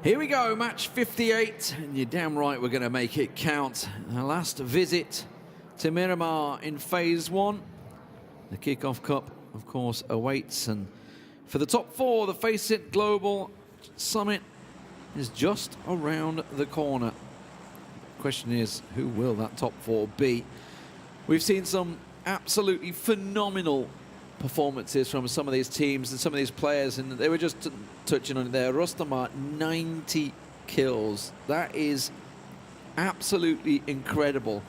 Here we go, match 58, and you're damn right we're going to make it count. Our last visit to Miramar in Phase 1. The Kickoff Cup, of course, awaits, and for the top 4, the Face It Global Summit is just around the corner. The question is, who will that top 4 be? We've seen some absolutely phenomenal performances from some of these teams and some of these players, and they were just touching on it there. Rustamar, 90 kills. That is absolutely incredible.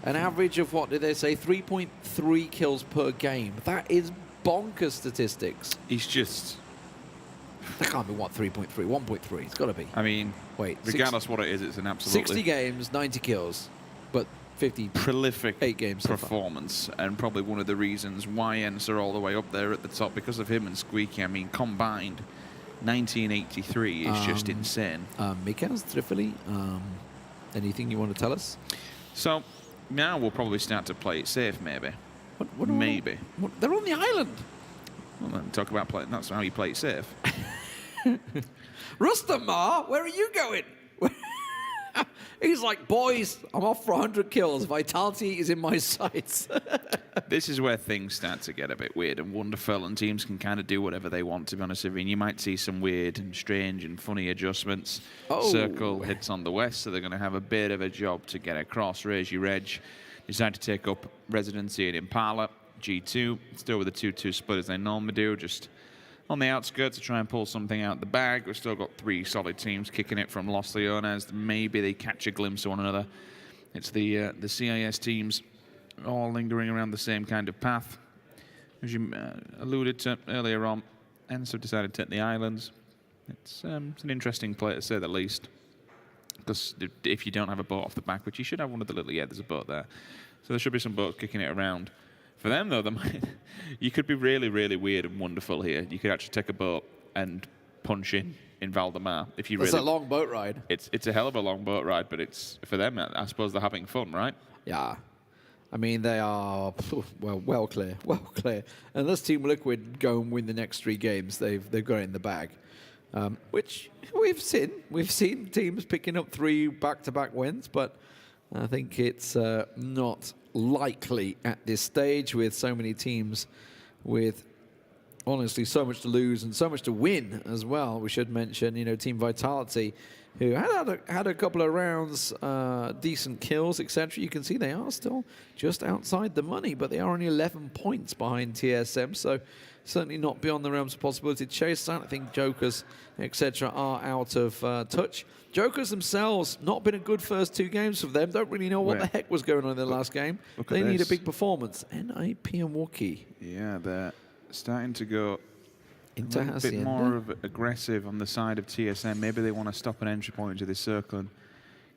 An average of, what did they say, 3.3 kills per game. That is bonkers statistics. He's just... That can't be, what, 3.3? 1.3. It's got to be. I mean, wait, regardless what it is, it's an absolutely... 60 games, 90 kills, but 50... prolific 8 games performance, and probably one of the reasons why Ents are all the way up there at the top, because of him and Squeaky. I mean, combined, 1983 is just insane. Mikaz, Trifoli, anything you want to tell us? So, now we'll probably start to play it safe, maybe. What maybe. They're on the island. Well, then talk about playing. That's how you play it safe. Rustamar, where are you going? He's like, boys, I'm off for 100 kills. Vitality is in my sights. This is where things start to get a bit weird and wonderful, and teams can kind of do whatever they want, to be honest with you. And you might see some weird and strange and funny adjustments. Oh. Circle hits on the west, so they're going to have a bit of a job to get across. Reg decide to take up residency in Impala. G2, still with a 2-2 split as they normally do, just on the outskirts to try and pull something out the bag. We've still got 3 solid teams kicking it from Los Leones. Maybe they catch a glimpse of one another. It's the CIS teams all lingering around the same kind of path. As you alluded to earlier on, Ents have decided to take the islands. It's an interesting play, to say the least. Because if you don't have a boat off the back, which you should have one of the little... Yeah, there's a boat there. So there should be some boats kicking it around. For them, though, you could be really, really weird and wonderful here. You could actually take a boat and punch in Valdemar if you really... It's a long boat ride. It's a hell of a long boat ride, but it's for them, I suppose they're having fun, right? Yeah. I mean, they are, well clear. Unless Team Liquid go and win the next 3 games, they've got it in the bag. Which we've seen. We've seen teams picking up 3 back-to-back wins, but I think it's not likely at this stage with so many teams with honestly so much to lose and so much to win as well. We should mention, you know, Team Vitality, who had a couple of rounds, decent kills, etc. You can see they are still just outside the money, but they are only 11 points behind TSM, so certainly not beyond the realms of possibility to chase that. I think Jokers, etc. are out of touch. Jokers themselves, not been a good first 2 games for them. Don't really know what the heck was going on in the last game. They need a big performance. NAP and Wookie. Yeah, they're starting to go a bit more aggressive on the side of TSM. Maybe they want to stop an entry point into this circle and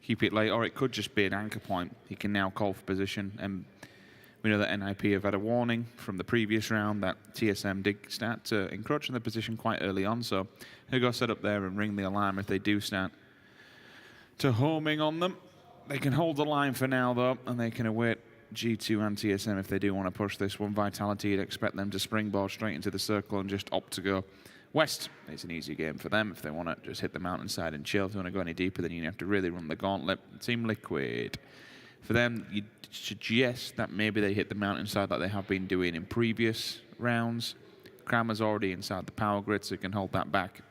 keep it late, or it could just be an anchor point. He can now call for position, and we know that NIP have had a warning from the previous round that TSM did start to encroach on the position quite early on, so he'll go set up there and ring the alarm if they do start to homing on them. They can hold the line for now, though, and they can await G2 and TSM if they do want to push this one. Vitality, you'd expect them to springboard straight into the circle and just opt to go west. It's an easy game for them if they want to just hit the mountainside and chill. If they want to go any deeper, then you have to really run the gauntlet. Team Liquid, for them, you'd suggest that maybe they hit the mountainside like they have been doing in previous rounds. Kramer's already inside the power grid, so you can hold that back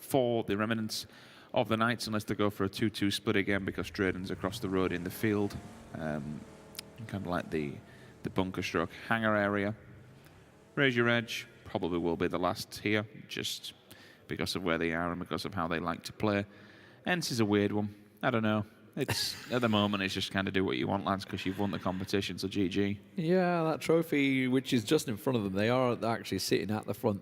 for the remnants of the Knights, unless they go for a 2-2 split again, because Drayden's across the road in the field. Kind of like the bunker stroke hangar area. Raise Your Edge probably will be the last here, just because of where they are and because of how they like to play. Ents is a weird one. I don't know. It's at the moment, it's just kind of do what you want, lads, because you've won the competition, so GG. Yeah, that trophy, which is just in front of them, they are actually sitting at the front,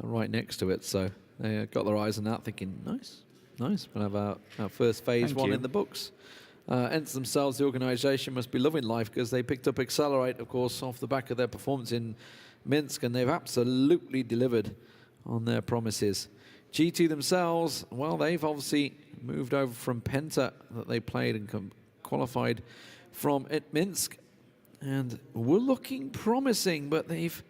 right next to it, so they got their eyes on that, thinking, nice. We'll have our first phase one in the books. Ents themselves, the organisation, must be loving life because they picked up Accelerate, of course, off the back of their performance in Minsk, and they've absolutely delivered on their promises. G2 themselves, well, they've obviously moved over from Penta that they played and qualified from at Minsk, and were looking promising, but they've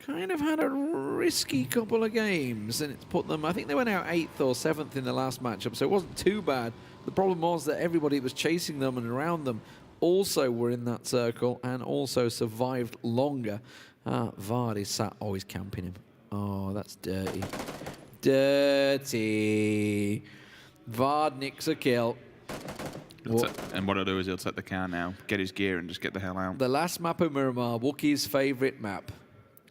kind of had a risky couple of games, and it's put them, I think they went out 8th or 7th in the last matchup, so it wasn't too bad. The problem was that everybody that was chasing them and around them also were in that circle and also survived longer. Vard is sat, oh, he's camping him. Oh, that's dirty. Dirty. Vard nicks a kill. And what he'll do is he'll set the car now, get his gear and just get the hell out. The last map of Miramar, Wookie's favourite map.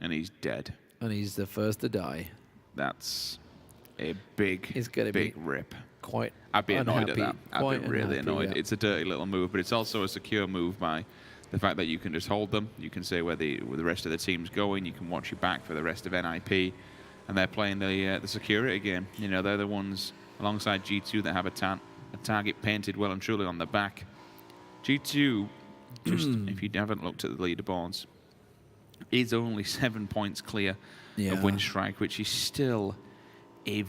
And he's dead. And he's the first to die. That's a big rip. Quite I'd be annoyed at that. I'd be really annoyed. Yeah. It's a dirty little move, but it's also a secure move by the fact that you can just hold them. You can say where the rest of the team's going. You can watch your back for the rest of NIP. And they're playing the security game. You know, they're the ones alongside G2 that have a target painted well and truly on the back. G2, just if you haven't looked at the leaderboards, is only 7 points clear of win strike, which is still a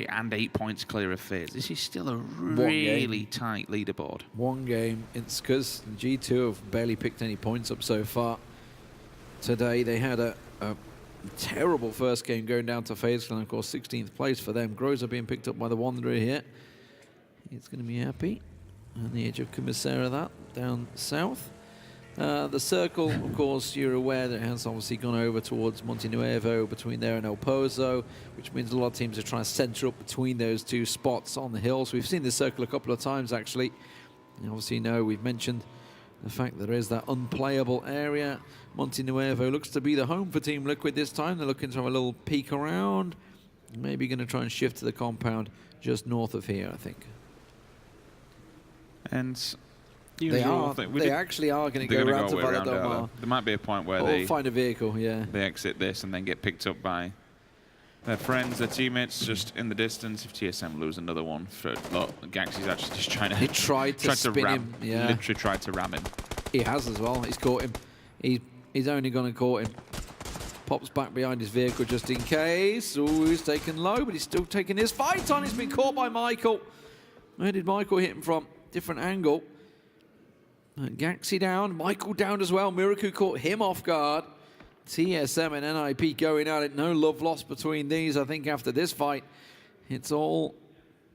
and 8 points clear of FaZe. This is still a really tight leaderboard. One game. It's because G2 have barely picked any points up so far. Today they had a terrible first game going down to FaZe, and of course 16th place for them. CROWCROWD being picked up by TheWanderer here. He's going to be happy on the edge of Commissera, that down south. The circle, of course, you're aware that it has obviously gone over towards Monte Nuevo between there and El Pozo, which means a lot of teams are trying to center up between those two spots on the hills. We've seen this circle a couple of times, actually. You obviously know we've mentioned the fact that there is that unplayable area. Monte Nuevo looks to be the home for Team Liquid this time. They're looking to have a little peek around. Maybe going to try and shift to the compound just north of here, I think. And they actually are going to go around to Valladolid. There might be a point where they find a vehicle, yeah. They exit this and then get picked up by their friends, their teammates, just in the distance. If TSM lose another one, look, Gaxy's actually just trying to. He tried to spin him. Yeah. Literally tried to ram him. He has as well. He's caught him. He's only going to caught him. Pops back behind his vehicle just in mykle. Ooh, he's taken low, but he's still taking his fight on. He's been caught by mykle. Where did mykle hit him from? Different angle. Gaxy down, mykle down as well. Miraku caught him off guard. TSM and NIP going at it. No love lost between these, I think, after this fight. It's all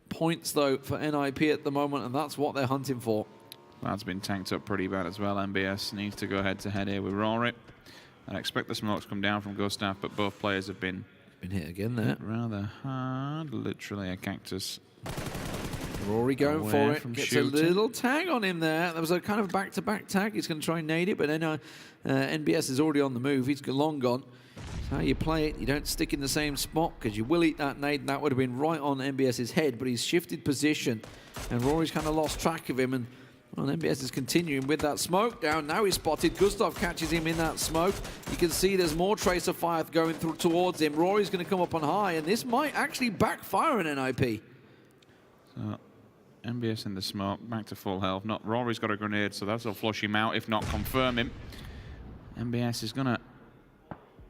points, though, for NIP at the moment, and that's what they're hunting for. That's been tanked up pretty bad as well. MBS needs to go head-to-head here with rawryy. I expect the smokes to come down from Gustav, but both players have been hit again there. Rather hard. Literally a cactus. rawryy going for it, gets shooting. A little tag on him there. There was a kind of back-to-back tag. He's going to try and nade it, but then NBS is already on the move. He's long gone. That's how you play it. You don't stick in the same spot because you will eat that nade, and that would have been right on NBS's head, but he's shifted position, and rawry's kind of lost track of him, and well, NBS is continuing with that smoke down. Now he's spotted. Gustav catches him in that smoke. You can see there's more tracer fire going through towards him. rawry's going to come up on high, and this might actually backfire on NIP. So MBS in the smoke, back to full health. Not rawry's got a grenade, so that'll flush him out, if not confirm him. MBS is gonna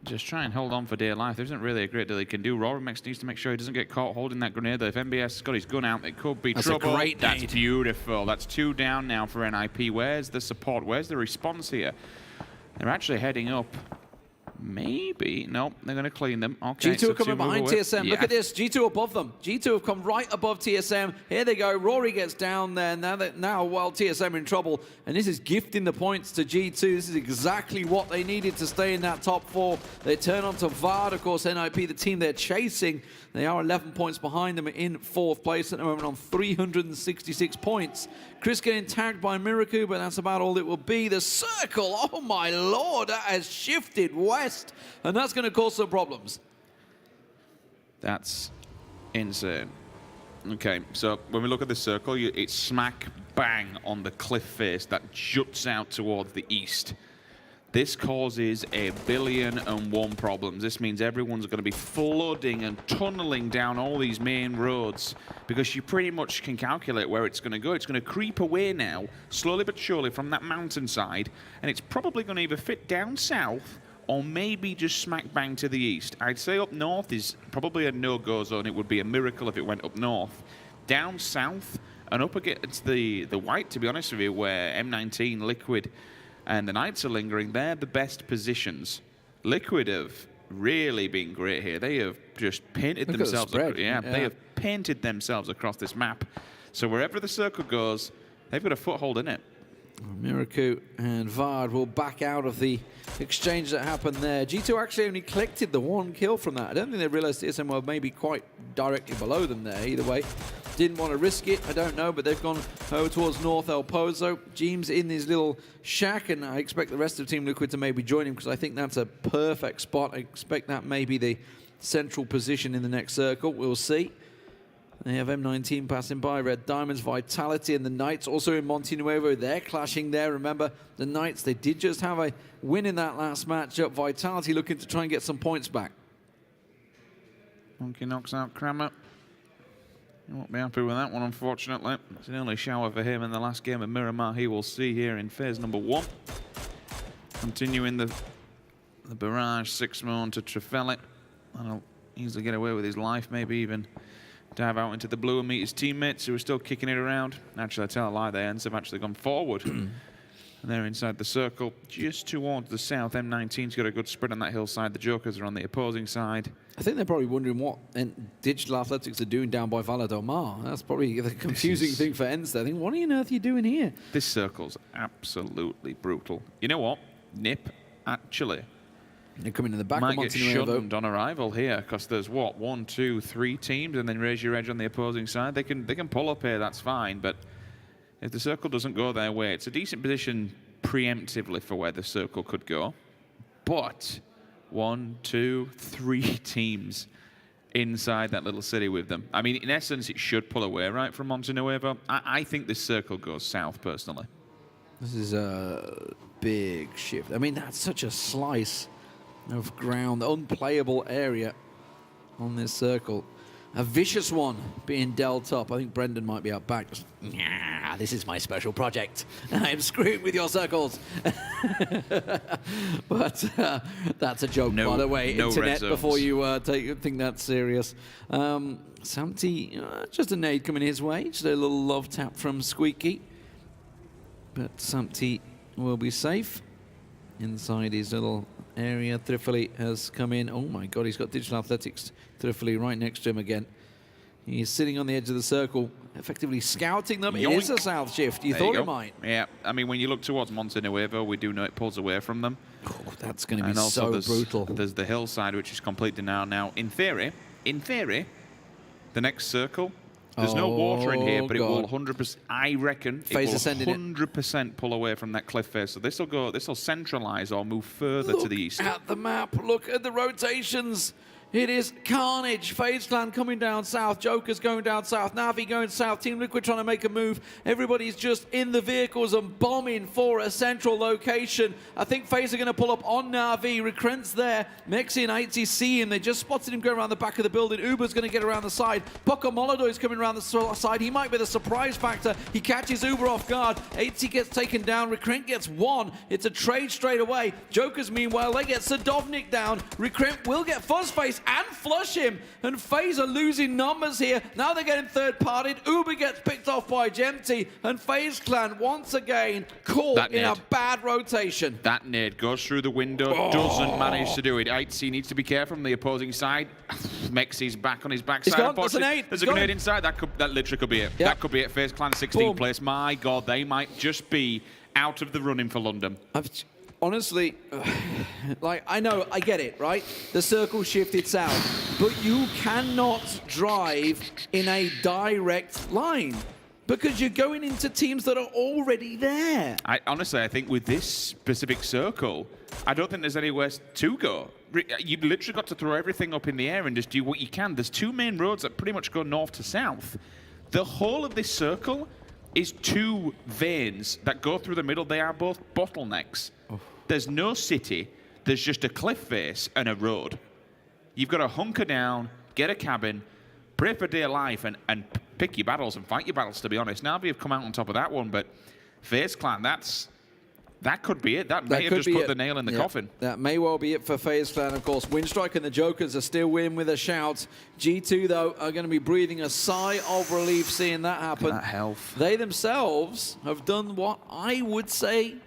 just try and hold on for dear life. There isn't really a great deal he can do. rawryy needs to make sure he doesn't get caught holding that grenade, though. If MBS has got his gun out, it could be trouble. That's beautiful. That's 2 down now for NIP. Where's the support? Where's the response here? They're actually heading up. Maybe. Nope, they're going to clean them. Okay, G2 are coming behind TSM. Yeah. Look at this. G2 above them. G2 have come right above TSM. Here they go. rawryy gets down there. Now while TSM are in trouble. And this is gifting the points to G2. This is exactly what they needed to stay in that top 4. They turn on to Vard, of course, NIP, the team they're chasing. They are 11 points behind them in 4th place at the moment on 366 points. Chris getting tagged by Miraku, but that's about all it will be. The circle, oh my lord, that has shifted west, and that's going to cause some problems. That's insane. Okay, so when we look at the circle, it's smack bang on the cliff face that juts out towards the east. This causes 1,000,000,001 problems. This means everyone's going to be flooding and tunneling down all these main roads because you pretty much can calculate where it's going to go. It's going to creep away now, slowly but surely, from that mountainside, and it's probably going to either fit down south or maybe just smack bang to the east. I'd say up north is probably a no-go zone. It would be a miracle if it went up north. Down south and up against the white, to be honest with you, where M19, Liquid, and the Knights are lingering, they're the best positions. Liquid have really been great here. They have just painted themselves. They have painted themselves across this map. So wherever the circle goes, they've got a foothold in it. Miraku and Vard will back out of the exchange that happened there. G2 actually only collected the 1 kill from that. I don't think they realized TSM were maybe quite directly below them there. Either way, didn't want to risk it. I don't know, but they've gone over towards North El Pozo. Jeems in his little shack, and I expect the rest of Team Liquid to maybe join him because I think that's a perfect spot. I expect that may be the central position in the next circle. We'll see. They have M19 passing by, Red Diamonds, Vitality, and the Knights also in Monte Nuevo. They're clashing there. Remember, the Knights, they did just have a win in that last matchup. Vitality looking to try and get some points back. Monkey knocks out Kramer. You won't be happy with that one, unfortunately. It's an early shower for him in the last game of Miramar. He will see here in phase number 1. Continuing the barrage, SIXMO onto Trefeli. That'll easily get away with his life, maybe even dive out into the blue and meet his teammates who are still kicking it around. Actually, I tell a lie, their ends have actually gone forward. And they're inside the circle, just towards the south. M19's got a good spread on that hillside. The Jokers are on the opposing side. I think they're probably wondering what Digital Athletics are doing down by Valle del Mar. That's probably the confusing thing for Ends. I think, what on earth are you doing here? This circle's absolutely brutal. You know what? Nip, actually, they're coming in the back. Might get shunned on arrival here because there's what, 1, 2, 3 teams, and then raise your edge on the opposing side. They can pull up here. That's fine, but if the circle doesn't go their way, it's a decent position preemptively for where the circle could go. But 1, 2, 3 teams inside that little city with them. I mean, in essence, it should pull away, right, from Monte Nuevo. I think this circle goes south, personally. This is a big shift. I mean, that's such a slice of ground, unplayable area on this circle. A vicious one being dealt up. I think Brendan might be out back. Just, nah, this is my special project. I'm screwing with your circles. But that's a joke, by the way. No Internet, before you think that's serious. Samty, just a nade coming his way. Just a little love tap from Squeaky. But Samty will be safe inside his little area. Trefeli has come in. Oh my God, he's got Digital Athletics. Trefeli right next to him again. He's sitting on the edge of the circle, effectively scouting them. Yoink. It is a south shift. You thought it might. Yeah, I mean, when you look towards Monte Nuevo, we do know it pulls away from them. Oh, that's going to be so brutal. There's the hillside, which is complete denial now. In theory, the next circle, there's no water in here, but it will 100%, I reckon, it will 100% pull away from that cliff face. So this will centralize or move further to the east. Look at the map. Look at the rotations. It is carnage. FaZe Clan coming down south. Joker's going down south. Navi going south. Team Liquid trying to make a move. Everybody's just in the vehicles and bombing for a central location. I think FaZe are going to pull up on Navi. Recrent's there. Mexi and 80 see him. They just spotted him going around the back of the building. Uber's going to get around the side. POKAMOLODOY is coming around the side. He might be the surprise factor. He catches Uber off guard. 80 gets taken down. Recrent gets 1. It's a trade straight away. Jokers, meanwhile, they get Sadovnik down. Recrent will get Fuzzface and flush him, and FaZe are losing numbers here. Now they're getting third-partied. Uber gets picked off by Gemty, and FaZe Clan once again caught in a bad rotation. That nade goes through the window, doesn't manage to do it. ITC needs to be careful from the opposing side. Mexi's back on his backside. There's a nade. There's a grenade inside. That literally could be it. Yep. That could be it. FaZe Clan 16th place. My God, they might just be out of the running for London. Honestly, like, I know, I get it, right? The circle shifted south, but you cannot drive in a direct line because you're going into teams that are already there. Honestly, I think with this specific circle, I don't think there's anywhere to go. You've literally got to throw everything up in the air and just do what you can. There's 2 main roads that pretty much go north to south. The whole of this circle is 2 veins that go through the middle. They are both bottlenecks. Oh. There's no city. There's just a cliff face and a road. You've got to hunker down, get a cabin, pray for dear life, and pick your battles and fight your battles, to be honest. Navi have come out on top of that one, but FaZe Clan, that could be it. That may have just put the nail in the coffin. That may well be it for FaZe Clan, of course. Winstrike and the Jokers are still winning with a shout. G2, though, are going to be breathing a sigh of relief seeing that happen. That health. They themselves have done what I would say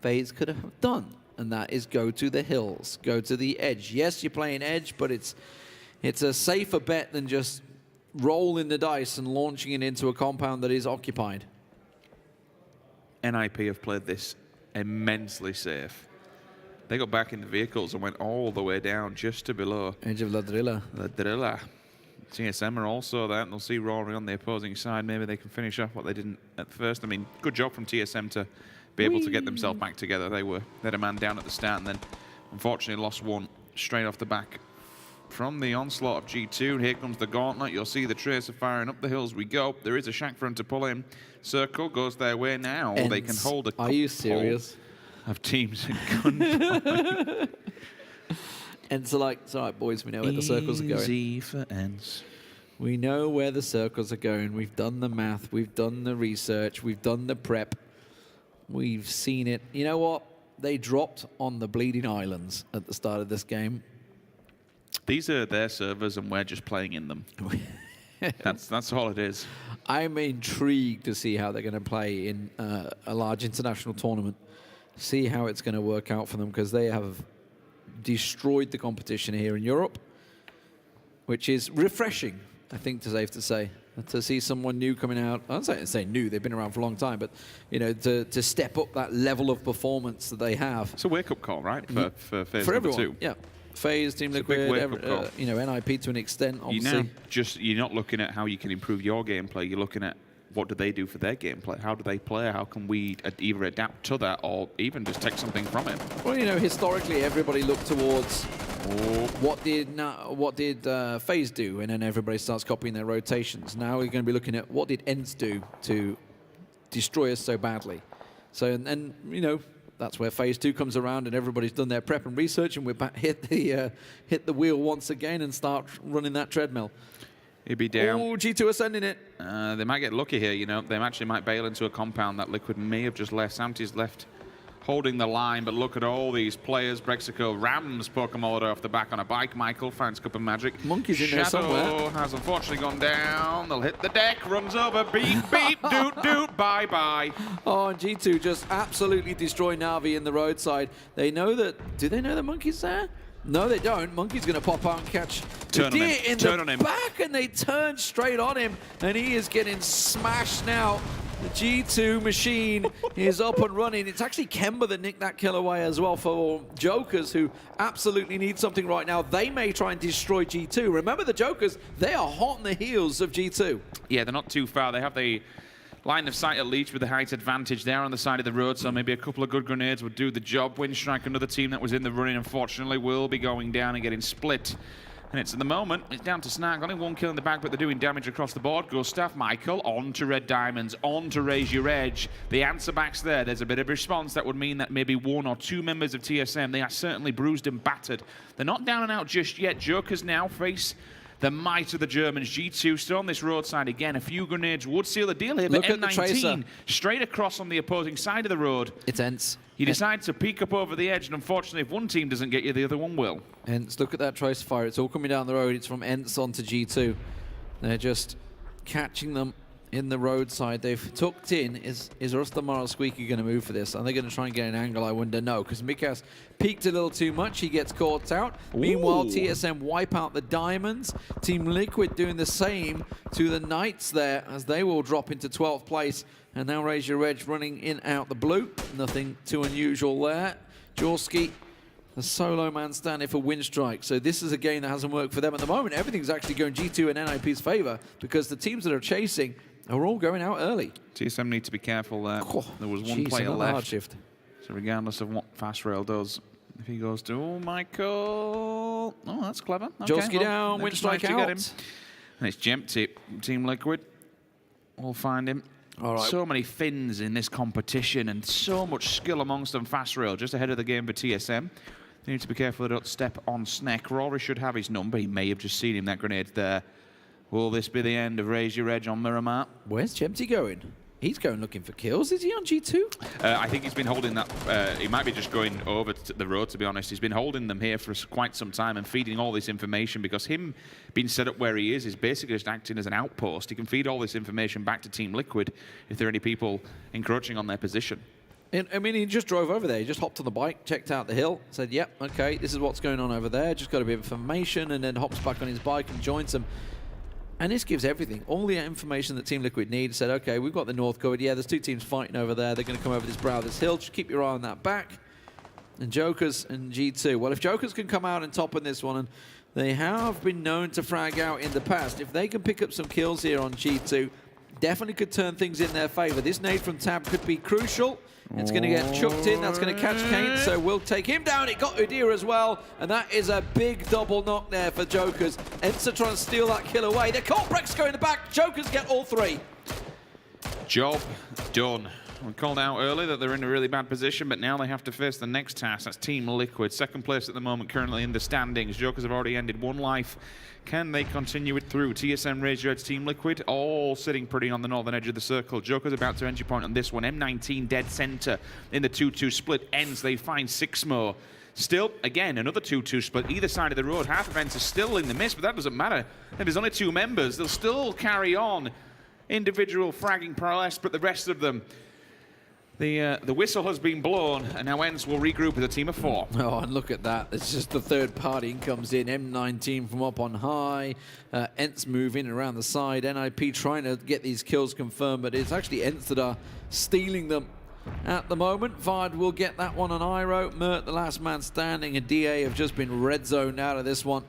FaZe could have done. and that is go to the hills, go to the edge. Yes, you're playing edge, but it's a safer bet than just rolling the dice and launching it into a compound that is occupied. NIP have played this immensely safe. They got back in the vehicles and went all the way down just to below. Edge of La Drilla. La Drilla. TSM are also there, and they'll see rawryy on the opposing side. Maybe they can finish off what they didn't at first. I mean, good job from TSM to be able to get themselves back together. They had a man down at the start and then unfortunately lost one straight off the back from the onslaught of G2. Here comes the gauntlet. You'll see the tracer firing up the hills we go. There is a shack for him to pull in. Circle goes their way now. Ents. They can hold a couple Are you serious? Of teams in gunfight. Ents are like, it's all right, boys, we know where the circles are going. Easy for Ents. We know where the circles are going. We've done the math. We've done the research. We've done the prep. We've seen it. You know what? They dropped on the Bleeding Islands at the start of this game. These are their servers, and we're just playing in them. That's all it is. I'm intrigued to see how they're going to play in a large international tournament. See how it's going to work out for them, because they have destroyed the competition here in Europe, which is refreshing, I think, safe to say. To see someone new coming out, I'm not saying new, they've been around for a long time, but you know, to step up that level of performance that they have. It's a wake-up call, right, for FaZe for everyone, 2. Yeah. FaZe, Team Liquid, you know, NIP to an extent, obviously. You're not looking at how you can improve your gameplay, you're looking at what do they do for their gameplay? How do they play? How can we either adapt to that or even just take something from it? Well, you know, historically, everybody looked towards what did FaZe do, and then everybody starts copying their rotations. Now we're going to be looking at what did Ents do to destroy us so badly. So, and you know, that's where FaZe 2 comes around, and everybody's done their prep and research, and we're back, hit the wheel once again and start running that treadmill. He'd be down. Oh, G2 are sending it. They might get lucky here, you know. They actually might bail into a compound that Liquid may have just left. Samty's left holding the line, but look at all these players. Brexico rams POKAMOLODOY off the back on a bike. mykLe finds CupofMagic. Monkey's in there somewhere. Shadow has unfortunately gone down. They'll hit the deck, runs over, beep, beep, doot, doot, bye-bye. Oh, and G2 just absolutely destroy NAVI in the roadside. They know that, do they know the Monkey's there? No, they don't. Monkey's going to pop out and catch the deer in the back, and they turn straight on him, and he is getting smashed now. The G2 machine is up and running. It's actually Kemba that nicked that kill away as well for Jokers, who absolutely need something right now. They may try and destroy G2. Remember, the Jokers, they are hot on the heels of G2. Yeah, they're not too far. They have the line of sight at least with the height advantage there on the side of the road, so maybe a couple of good grenades would do the job. WinStrike, another team that was in the running, unfortunately, will be going down and getting split. And it's at the moment, it's down to Zhnark. Only one kill in the bag, but they're doing damage across the board. Gustav, mykLe, on to Red Diamonds, on to Raise Your Edge. The answer back's there. There's a bit of response. That would mean that maybe one or two members of TSM, they are certainly bruised and battered. They're not down and out just yet. Jokers now face the might of the Germans. G2 still on this roadside again. A few grenades would seal the deal here, but M19 straight across on the opposing side of the road. It's Ents. He decides to peek up over the edge, and unfortunately, if one team doesn't get you, the other one will. Ents, look at that tracer fire. It's all coming down the road. It's from Ents onto G2. They're just catching them in the roadside. They've tucked in. Is Rustamar Squeaky going to move for this? Are they going to try and get an angle? I wonder. No, because myk'S peeked a little too much. He gets caught out. Ooh. Meanwhile, TSM wipe out the Diamonds. Team Liquid doing the same to the Knights there, as they will drop into 12th place. And now Raise Your Edge running in out the blue. Nothing too unusual there. Jorski, the solo man standing for WinStrike. So this is a game that hasn't worked for them at the moment. Everything's actually going G2 and NIP's favor, because the teams that are chasing are all going out early. TSM need to be careful there. Oh, there was one player left. Hard shift. So regardless of what Fastrail does, if he goes to, oh, mykLe. Oh, that's clever. Okay, Jorski down, WinStrike out. And it's Jempty, Team Liquid. We'll find him. All right. So many Finns in this competition and so much skill amongst them. Fastrail just ahead of the game for TSM. They need to be careful they don't step on Snek. rawryy should have his number. He may have just seen him. That grenade there. Will this be the end of Raise Your Edge on Miramar? Where's Jempty going? He's going looking for kills. Is he on G2? I think he's been holding that. He might be just going over to the road, to be honest. He's been holding them here for quite some time and feeding all this information, because him being set up where he is basically just acting as an outpost. He can feed all this information back to Team Liquid if there are any people encroaching on their position. I mean, he just drove over there. He just hopped on the bike, checked out the hill, said, yep, okay, this is what's going on over there. Just got a bit of information, and then hops back on his bike and joins them. And this gives everything. All the information that Team Liquid need. Said, okay, we've got the north covered. Yeah, there's 2 teams fighting over there. They're going to come over this brow of this hill. Just keep your eye on that back. And Jokers and G2. Well, if Jokers can come out and top in this one, and they have been known to frag out in the past, if they can pick up some kills here on G2, definitely could turn things in their favor. This nade from Tab could be crucial. It's going to get chucked in. That's going to catch Kane, so we'll take him down. It got Udyr as well, and that is a big double knock there for Jokers. Ensa trying to steal that kill away. The caught Brexco in the back. Jokers get all 3. Job done. We called out earlier that they're in a really bad position, but now they have to face the next task. That's Team Liquid. 2nd place at the moment, currently in the standings. Jokers have already ended 1 life. Can they continue it through? TSM, Razorheads, Team Liquid, all sitting pretty on the northern edge of the circle. Jokers about to entry point on this one. M19 dead center in the 2-2 split ends. They find SIXMO. Still, again, another 2-2 split. Either side of the road. Half events are still in the mist, but that doesn't matter. If there's only 2 members, they'll still carry on. Individual fragging prowess, but the rest of them, the whistle has been blown, and now ENCE will regroup as a team of 4. Oh, and look at that. It's just the third party comes in. M19 from up on high. ENCE moving around the side. NIP trying to get these kills confirmed, but it's actually ENCE that are stealing them at the moment. Vard will get that one on Iroh. Mert, the last man standing, and DA have just been red zoned out of this one.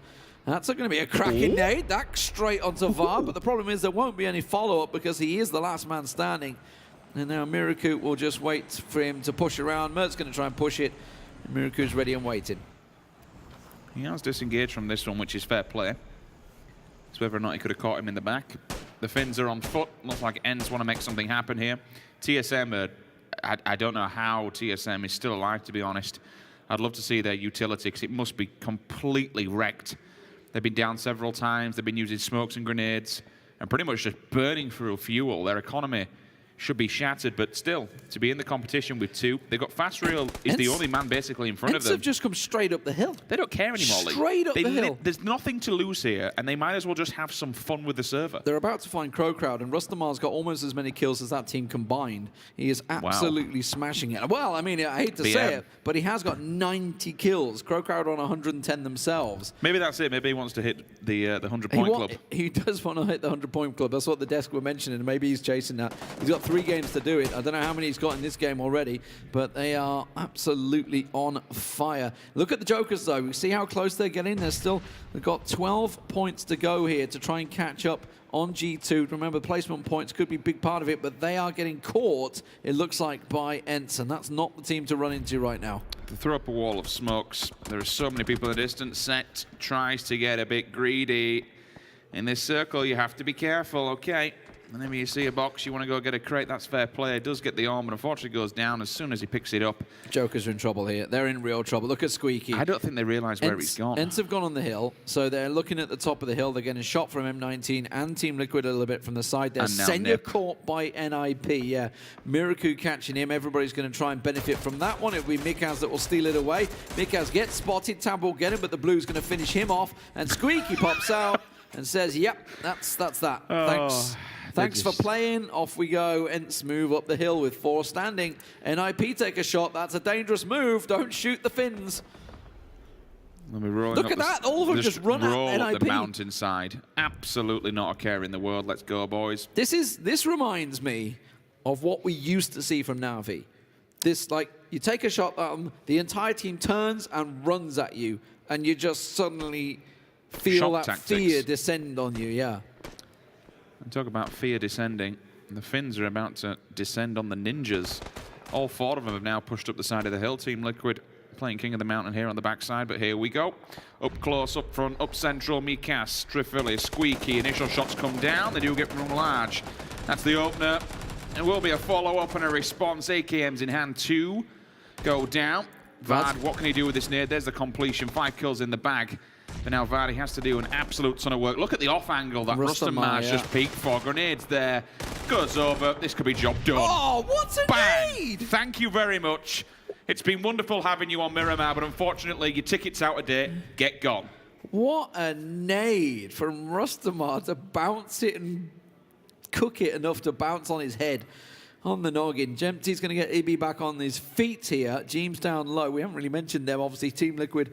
That's going to be a cracking nade. That straight onto Vard, but the problem is there won't be any follow-up because he is the last man standing. And now Miraku will just wait for him to push around. Mert's going to try and push it. And Miraku's ready and waiting. He has disengaged from this one, which is fair play. It's whether or not he could have caught him in the back. The Finns are on foot. Looks like ENCE want to make something happen here. TSM, I don't know how TSM is still alive, to be honest. I'd love to see their utility, because it must be completely wrecked. They've been down several times. They've been using smokes and grenades and pretty much just burning through fuel. Their economy should be shattered, but still, to be in the competition with 2. They've got Fastrail is the only man basically in front of them. Have just come straight up the hill. They don't care anymore. Straight up the hill. There's nothing to lose here, and they might as well just have some fun with the server. They're about to find CROWCROWD, and Rustamar's got almost as many kills as that team combined. He is absolutely smashing it. Well, I mean, I hate to say it, but he has got 90 kills. CROWCROWD on 110 themselves. Maybe that's it. Maybe he wants to hit the 100-point club. He does want to hit the 100-point club. That's what the desk were mentioning. Maybe he's chasing that. He's got 3 games to do it. I don't know how many he's got in this game already, but they are absolutely on fire. Look at the Jokers, though. We see how close they're getting. They've got 12 points to go here to try and catch up on G2. Remember, placement points could be a big part of it, but they are getting caught, it looks like, by ENCE, and that's not the team to run into right now. To throw up a wall of smokes. There are so many people in the distance. Set tries to get a bit greedy. In this circle, you have to be careful, okay. Whenever you see a box, you want to go get a crate, that's fair play. It does get the arm, but unfortunately goes down as soon as he picks it up. Jokers are in trouble here. They're in real trouble. Look at Squeaky. I don't think they realise where he's gone. ENCE have gone on the hill, so they're looking at the top of the hill. They're getting shot from M19 and Team Liquid a little bit from the side there. Senya caught by NIP, yeah. Miraku catching him. Everybody's going to try and benefit from that one. It'll be myk'Az that will steal it away. myk'Az gets spotted. Tab will get him, but the Blue's going to finish him off. And Squeaky pops out and says, yep, that's that. Thanks. Thanks for playing. Off we go. ENCE move up the hill with 4 standing. NIP take a shot. That's a dangerous move. Don't shoot the Finns. Look at that. All of them just run at NIP. The mountainside. Absolutely not a care in the world. Let's go, boys. This reminds me of what we used to see from NAVI. This, like, you take a shot at them, the entire team turns and runs at you, and you just suddenly feel that fear descend on you, yeah. And talk about fear descending. The Finns are about to descend on the ninjas. All 4 of them have now pushed up the side of the hill. Team Liquid playing King of the Mountain here on the backside, but here we go. Up close, up front, up central, myk'Az, Trifili, Squeaky. Initial shots come down. They do get run large. That's the opener. It will be a follow-up and a response. AKMs in hand. 2 go down. Vard, what can he do with this nade? There's the completion. 5 kills in the bag. But now Vardy has to do an absolute ton of work. Look at the off angle that Rustamar's just peeked for. Grenades there. Goes over. This could be job done. Oh, what's a nade? Thank you very much. It's been wonderful having you on Miramar, but unfortunately your ticket's out of date. Get gone. What a nade from Rustamar to bounce it and cook it enough to bounce on his head. on the noggin. Jempty's going to get EB back on his feet here. Jeems down low. We haven't really mentioned them, obviously, Team Liquid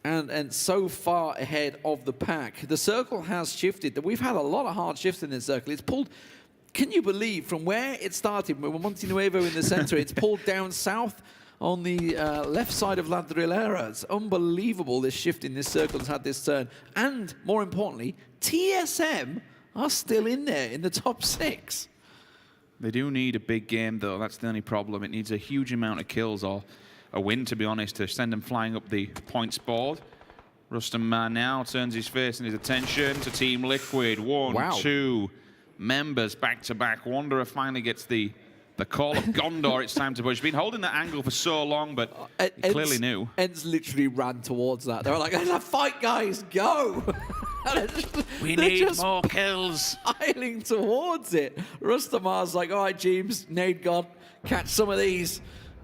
and so far ahead of the pack. The circle has shifted. We've had a lot of hard shifts in this circle. It's pulled, can you believe, from where it started, with Monte Nuevo in the center, it's pulled down south on the left side of La Drillera. It's unbelievable, this shift in this circle has had this turn. And more importantly, TSM are still in there in the top 6. They do need a big game, though. That's the only problem. It needs a huge amount of kills, or a win, to be honest, to send them flying up the points board. Rustam now turns his face and his attention to Team Liquid. One, 2 members back-to-back. Wanderer finally gets the call of Gondor. It's time to push. He's been holding that angle for so long, but he clearly knew. Ents literally ran towards that. They were like, "There's a fight, guys, go!" We need more kills. Piling towards it. Rustamar's like, "All right, Jeems, Nade God, catch some of these."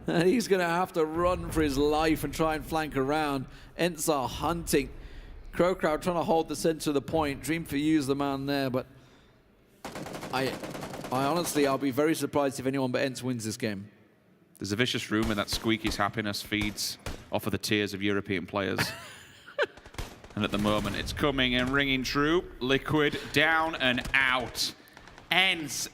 And he's going to have to run for his life and try and flank around. Ents are hunting. CROWCROWD trying to hold the center of the point. Dream for You's the man there, but I honestly, I'll be very surprised if anyone but Ents wins this game. There's a vicious rumor that Squeaky's happiness feeds off of the tears of European players. And at the moment, it's coming and ringing true. Liquid down and out. Ents.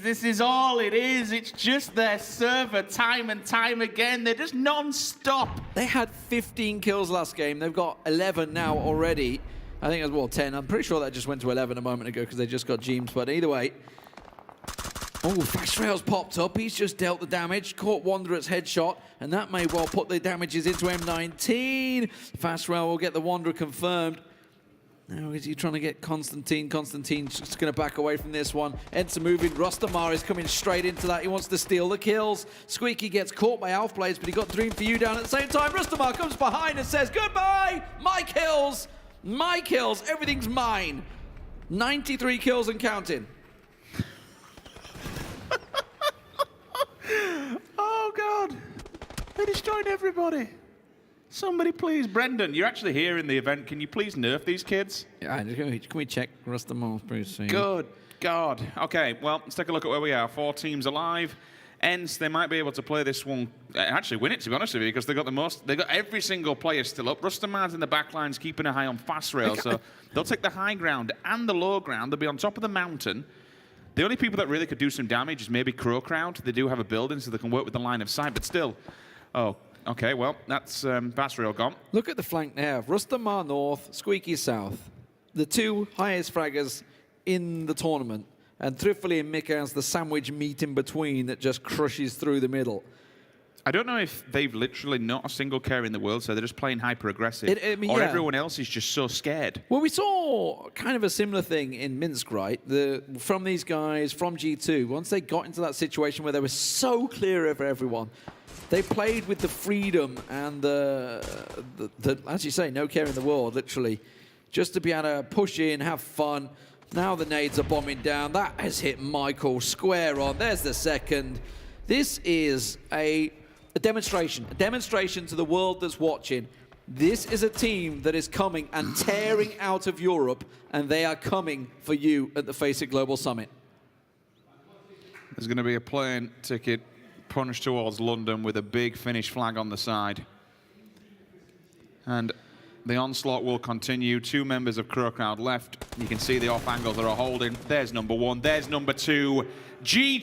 This is all it is. It's just their server time and time again. They're just non-stop. They had 15 kills last game. They've got 11 now already. I think it was, well, 10. I'm pretty sure that just went to 11 a moment ago because they just got Jeems. But either way, oh, Fastrail's popped up. He's just dealt the damage. Caught Wanderer's headshot, and that may well put the damages into M19. Fastrail will get the Wanderer confirmed. Now is he trying to get Konstantin? Konstantin's just going to back away from this one. Ents are moving. Rustamar is coming straight into that. He wants to steal the kills. Squeaky gets caught by ALFPLAYS, but he got Dream for You down at the same time. Rustamar comes behind and says, "Goodbye! My kills! My kills! Everything's mine!" 93 kills and counting. Oh, God. They destroyed everybody. Somebody please. Brendan, you're actually here in the event. Can you please nerf these kids? Yeah, can we check Rustamar, please? Good God. Okay, well, let's take a look at where we are. 4 teams alive. Ents, they might be able to play this one, actually win it, to be honest with you, because they got every single player still up. Rustamar's in the back lines, keeping an eye on Fastrail, so they'll take the high ground and the low ground. They'll be on top of the mountain. The only people that really could do some damage is maybe CROWCROWD. They do have a building, so they can work with the line of sight, but still. Oh, okay, well, that's Fastrail gone. Look at the flank now. Rustamar north, Squeaky south. The 2 highest fraggers in the tournament. And Trifoli and Mika as the sandwich meat in between that just crushes through the middle. I don't know if they've literally not a single care in the world, so they're just playing hyper-aggressive. Or everyone else is just so scared. Well, we saw kind of a similar thing in Minsk, right? From these guys, from G2, once they got into that situation where they were so clear over everyone, they played with the freedom and as you say, no care in the world, literally, just to be able to push in, have fun. Now the nades are bombing down. That has hit mykLe square on. There's the second. This is a demonstration to the world that's watching. This is a team that is coming and tearing out of Europe, and they are coming for you at the FAZE Global Summit. There's going to be a plane ticket punched towards London with a big Finnish flag on the side. And the onslaught will continue. 2 members of CROWCROWD left. You can see the off angles that are holding. There's number 1. There's number 2. GG.